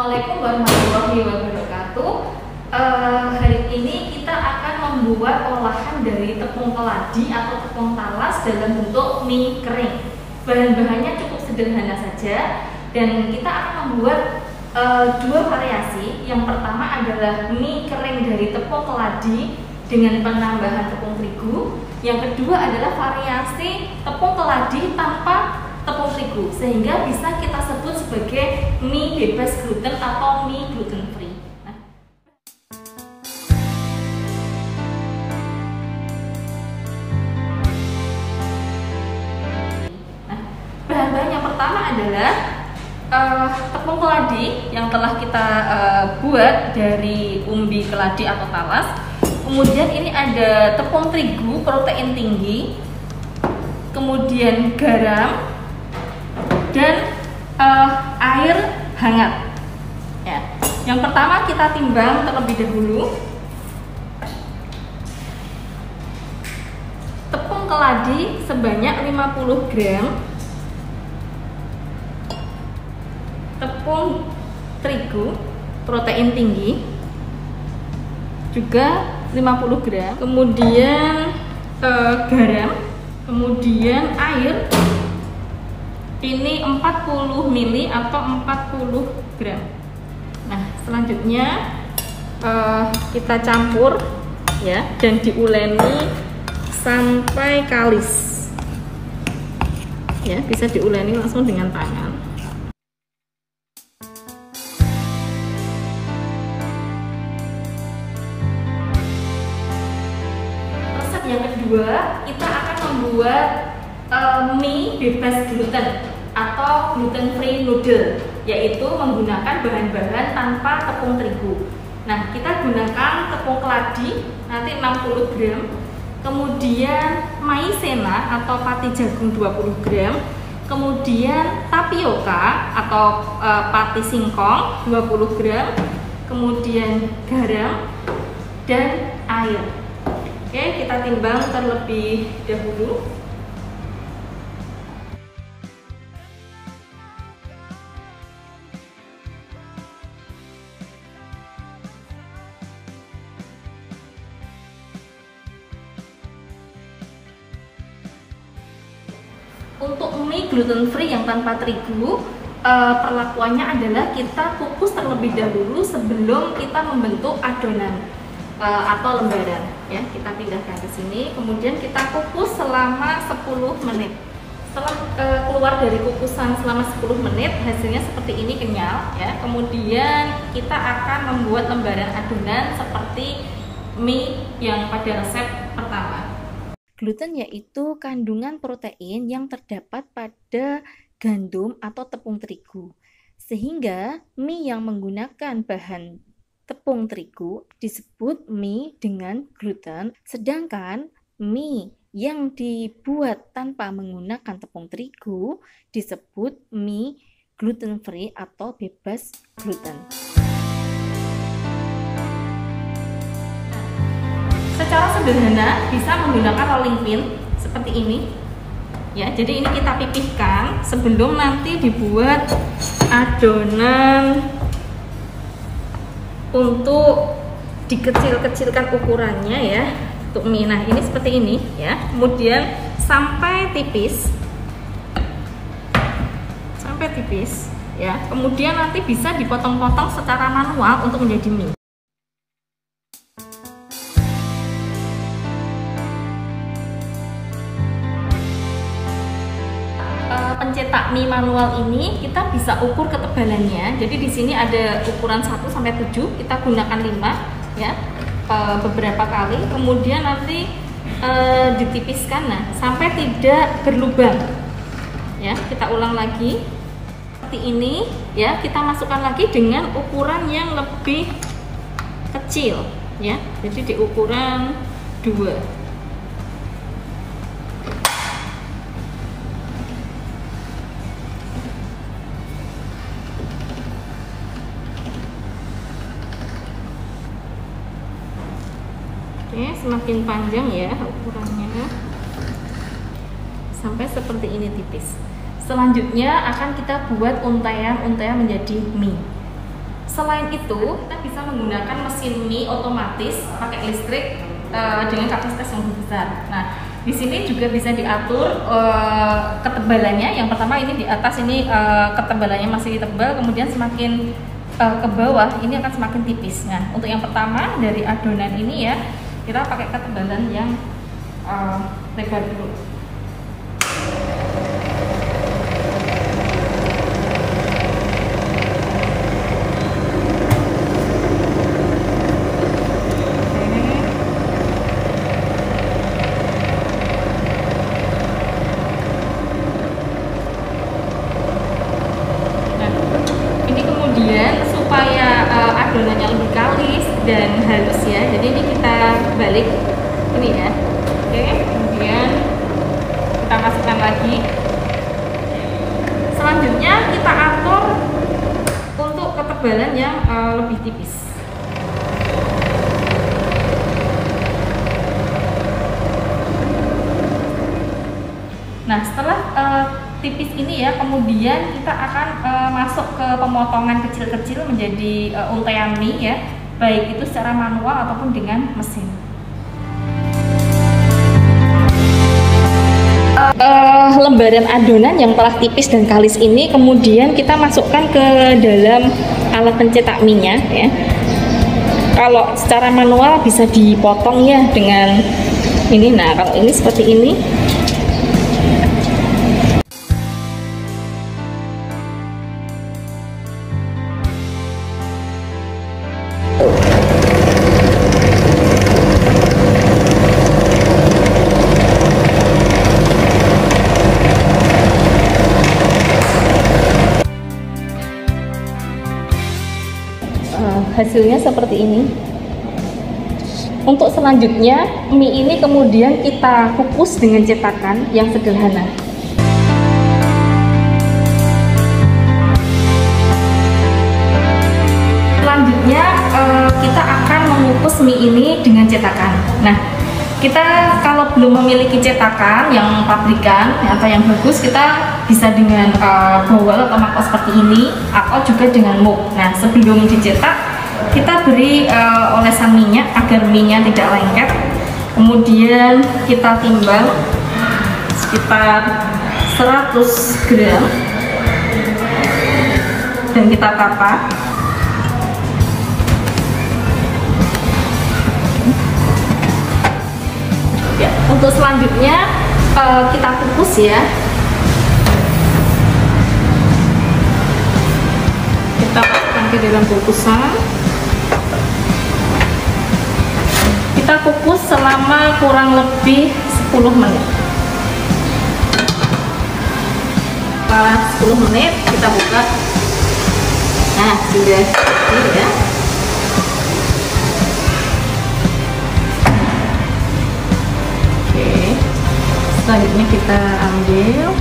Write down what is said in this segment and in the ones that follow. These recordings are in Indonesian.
Assalamualaikum warahmatullahi wabarakatuh. Hari ini kita akan membuat olahan dari tepung keladi atau tepung talas dalam bentuk mie kering. Bahan-bahannya cukup sederhana saja dan kita akan membuat dua variasi. Yang pertama adalah mie kering dari tepung keladi dengan penambahan tepung terigu. Yang kedua adalah variasi tepung keladi tanpa tepung terigu, sehingga bisa kita sebut sebagai mie bebas gluten atau mie gluten free. Bahan-bahan yang pertama adalah tepung keladi yang telah kita buat dari umbi keladi atau talas. Kemudian ini ada tepung terigu protein tinggi, kemudian garam dan air hangat. Ya. Yang pertama kita timbang terlebih dahulu. Tepung keladi sebanyak 50 gram. Tepung terigu protein tinggi juga 50 gram. Kemudian garam, kemudian air ini 40 ml atau 40 gram. Nah, selanjutnya kita campur ya dan diuleni sampai kalis. Ya, bisa diuleni langsung dengan tangan. Resep yang kedua, kita akan membuat mie bebas gluten atau gluten free noodle, yaitu menggunakan bahan-bahan tanpa tepung terigu. Nah, kita gunakan tepung keladi nanti 60 gram, kemudian maizena atau pati jagung 20 gram, kemudian tapioka atau pati singkong 20 gram, kemudian garam dan air. Oke, kita timbang terlebih dahulu. Untuk mie gluten free yang tanpa terigu, perlakuannya adalah kita kukus terlebih dahulu sebelum kita membentuk adonan atau lembaran. Ya, kita pindahkan ke sini, kemudian kita kukus selama 10 menit. Setelah keluar dari kukusan selama 10 menit, hasilnya seperti ini, kenyal. Ya, kemudian kita akan membuat lembaran adonan seperti mie yang pada resep pertama. Gluten yaitu kandungan protein yang terdapat pada gandum atau tepung terigu. Sehingga mie yang menggunakan bahan tepung terigu disebut mie dengan gluten, sedangkan mie yang dibuat tanpa menggunakan tepung terigu disebut mie gluten free atau bebas gluten. Secara sederhana bisa menggunakan rolling pin seperti ini. Ya, jadi ini kita pipihkan sebelum nanti dibuat adonan untuk dikecil-kecilkan ukurannya ya untuk mie. Nah, ini seperti ini ya. Kemudian sampai tipis. Sampai tipis ya. Kemudian nanti bisa dipotong-potong secara manual untuk menjadi mie. Pencetak mie manual ini kita bisa ukur ketebalannya. Jadi di sini ada ukuran 1 sampai 7, kita gunakan 5 ya. Beberapa kali, kemudian nanti ditipiskan sampai tidak berlubang. Ya, kita ulang lagi. Seperti ini ya, kita masukkan lagi dengan ukuran yang lebih kecil ya. Jadi di ukuran 2. Oke, semakin panjang ya ukurannya sampai seperti ini tipis. Selanjutnya akan kita buat untayan-untayan menjadi mie. Selain itu, kita bisa menggunakan mesin mie otomatis pakai listrik dengan kapasitas yang lebih besar. Nah, di sini juga bisa diatur ketebalannya. Yang pertama ini di atas ini ketebalannya masih tebal, kemudian semakin ke bawah ini akan semakin tipis. Nah, untuk yang pertama dari adonan ini ya, kita pakai ketebalan yang lebar dulu. Supaya adonannya lebih kalis dan halus ya, jadi ini kita balik ini ya. Oke, kemudian kita masukkan lagi. Selanjutnya kita atur untuk ketebalan yang lebih tipis. Nah, setelah tipis ini ya, kemudian kita akan masuk ke pemotongan kecil-kecil menjadi untaian mie ya, baik itu secara manual ataupun dengan mesin. Lembaran adonan yang telah tipis dan kalis ini kemudian kita masukkan ke dalam alat pencetak mie-nya ya. Kalau secara manual bisa dipotong ya dengan ini. Nah, kalau ini seperti ini. Hasilnya seperti ini. Untuk selanjutnya mie ini kemudian kita kukus dengan cetakan yang sederhana. Selanjutnya kita akan mengukus mie ini dengan cetakan. Nah, kita kalau belum memiliki cetakan yang pabrikan atau yang bagus, kita bisa dengan bowel atau mangkok seperti ini atau juga dengan mug. Nah, sebelum dicetak kita beri olesan minyak agar minyak tidak lengket. Kemudian kita timbang sekitar 100 gram dan kita tata. Ya, untuk selanjutnya kita kukus ya. Kita masukkan ke dalam kukusan. Kita kukus selama kurang lebih 10 menit. Setelah 10 menit kita buka. Nah, sudah seperti ya. Oke. Selanjutnya kita ambil.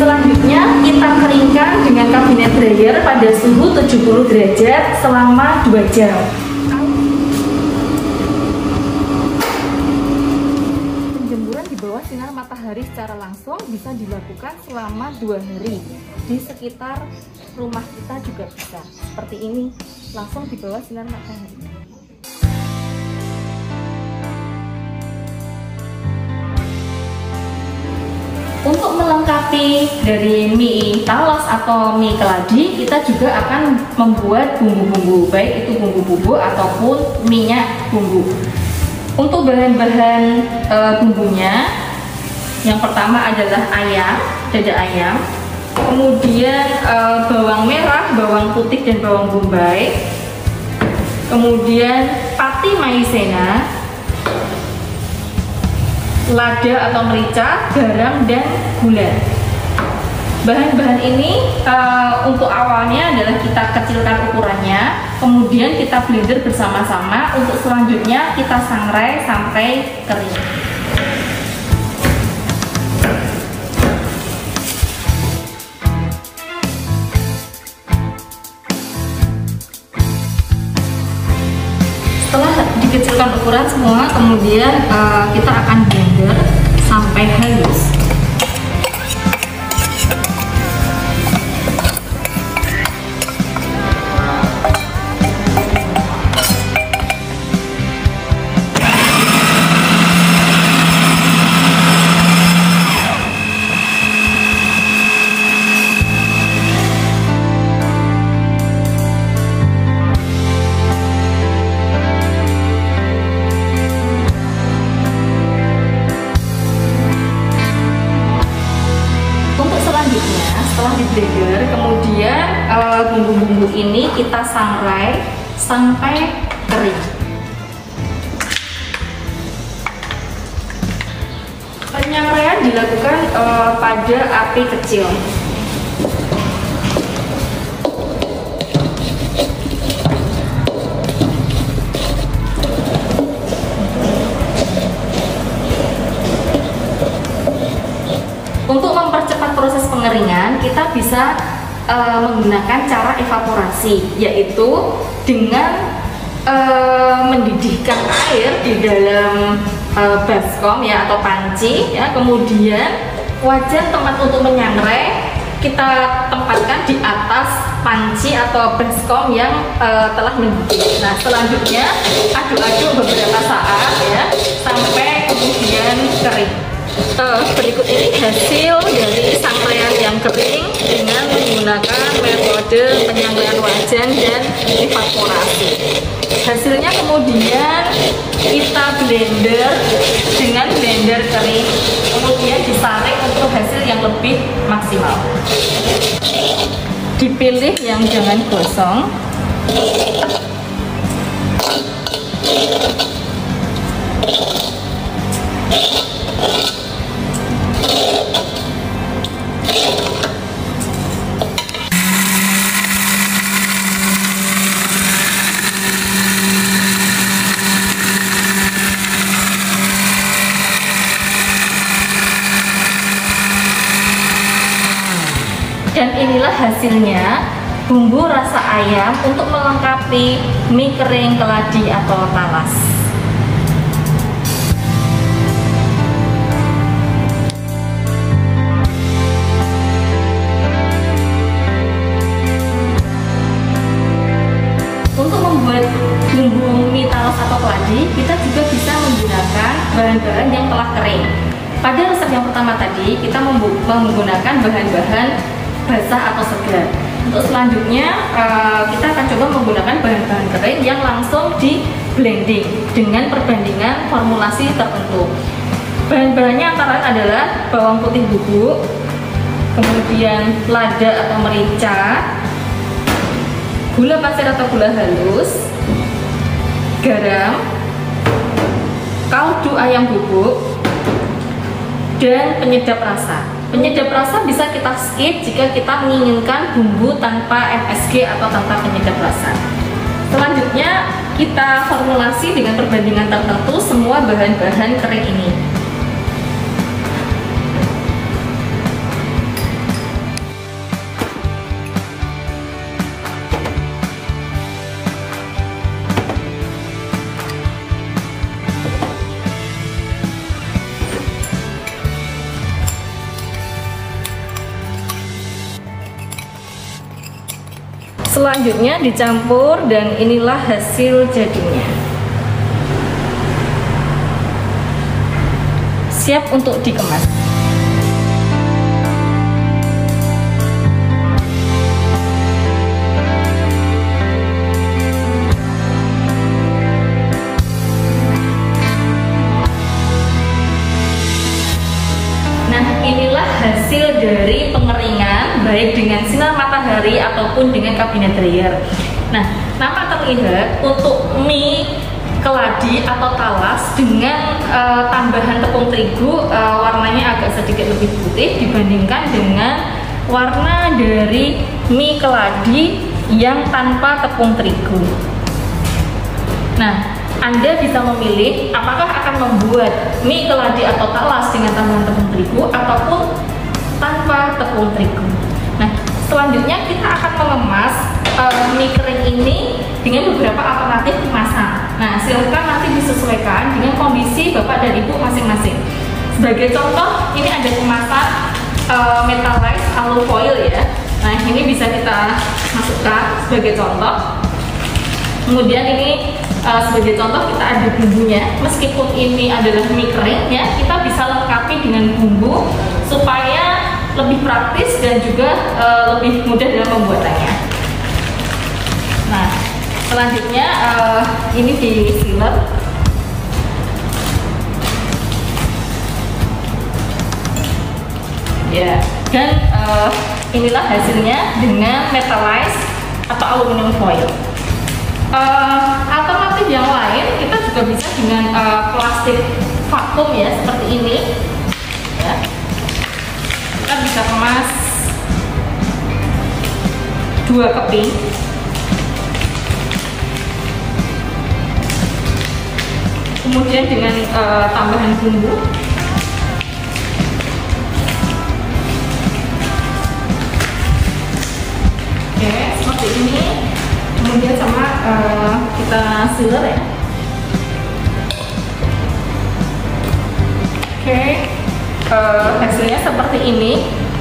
Selanjutnya kita keringkan dengan kabinet dryer pada suhu 70 derajat selama 2 jam. Penjemuran di bawah sinar matahari secara langsung bisa dilakukan selama 2 hari. Di sekitar rumah kita juga bisa. Seperti ini, langsung di bawah sinar matahari. Untuk melengkapi dari mie talos atau mie keladi, kita juga akan membuat bumbu-bumbu, baik itu bumbu bubuk ataupun minyak bumbu. Untuk bahan-bahan bumbunya, yang pertama adalah ayam, dada ayam, kemudian bawang merah, bawang putih dan bawang bombay, kemudian pati maizena, lada atau merica, garam, dan gula. Bahan-bahan ini untuk awalnya adalah kita kecilkan ukurannya, kemudian kita blender bersama-sama. Untuk selanjutnya kita sangrai sampai kering. campuran semua, kemudian kita akan blender sampai halus. Setelah di blender, kemudian bumbu-bumbu ini kita sangrai sampai kering. Penyangrai dilakukan pada api kecil. Untuk mempercepat proses pengeringan, kita bisa menggunakan cara evaporasi, yaitu dengan mendidihkan air di dalam baskom ya atau panci ya, kemudian wajan tempat untuk menyangrai kita tempatkan di atas panci atau baskom yang telah mendidih. Nah, selanjutnya aduk-aduk beberapa saat ya sampai kemudian kering. Berikut ini hasil dari sangrai yang kering dengan menggunakan metode penyangrai wajan dan evaporasi. Hasilnya kemudian kita blender dengan blender kering, kemudian disaring untuk hasil yang lebih maksimal. Dipilih yang jangan gosong. Dan inilah hasilnya, bumbu rasa ayam untuk melengkapi mie kering keladi atau talas. Untuk membuat bumbu mie talas atau keladi, kita juga bisa menggunakan bahan-bahan yang telah kering. Pada resep yang pertama tadi, kita menggunakan bahan-bahan basah atau segar. Untuk selanjutnya kita akan coba menggunakan bahan-bahan kering yang langsung di blending dengan perbandingan formulasi tertentu. Bahan-bahannya antara adalah bawang putih bubuk, kemudian lada atau merica, gula pasir atau gula halus, garam, kaldu ayam bubuk, dan penyedap rasa. Penyedap rasa bisa kita skip jika kita menginginkan bumbu tanpa MSG atau tanpa penyedap rasa. Selanjutnya kita formulasi dengan perbandingan tertentu semua bahan-bahan kering ini. Selanjutnya dicampur dan inilah hasil jadinya. Siap untuk dikemas. Nah, inilah hasil dari pengeringan baik dengan sinar matahari ataupun dengan kabinet dryer. Nah, nampak terlihat untuk mie keladi atau talas dengan tambahan tepung terigu warnanya agak sedikit lebih putih dibandingkan dengan warna dari mie keladi yang tanpa tepung terigu. Nah, Anda bisa memilih apakah akan membuat mie keladi atau talas dengan tambahan tepung terigu ataupun tanpa tepung terigu. Nah, selanjutnya kita akan mengemas mie kering ini dengan beberapa alternatif kemasan. Nah, silakan nanti disesuaikan dengan kondisi Bapak dan Ibu masing-masing. Sebagai contoh, ini ada kemasan metallized alufoil ya. Nah, ini bisa kita masukkan sebagai contoh. Kemudian ini sebagai contoh kita ada bumbunya. Meskipun ini adalah mie kering ya, kita bisa lengkapi dengan bumbu supaya lebih praktis dan juga lebih mudah dalam pembuatannya. Nah, selanjutnya ini di sealer. Ya, dan inilah hasilnya dengan metallized atau aluminium foil. Alternatif yang lain kita juga bisa dengan plastik vakum ya, seperti ini ya. Kita bisa kemas 2 keping. Kemudian dengan tambahan bumbu. Oke, seperti ini. Kemudian sama kita sealer ya. Oke, hasilnya seperti ini.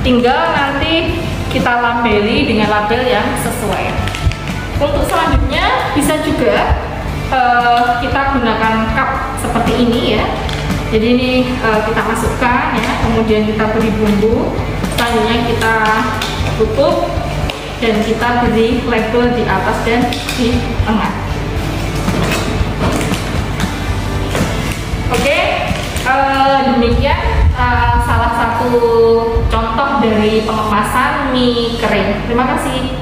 Tinggal nanti kita labeli dengan label yang sesuai. Untuk selanjutnya bisa juga kita gunakan cup seperti ini ya. Jadi ini kita masukkan ya, kemudian kita beri bumbu. Selanjutnya kita tutup dan kita beri label di atas dan di tengah. Oke, demikian salah satu contoh dari pengemasan mie kering. Terima kasih.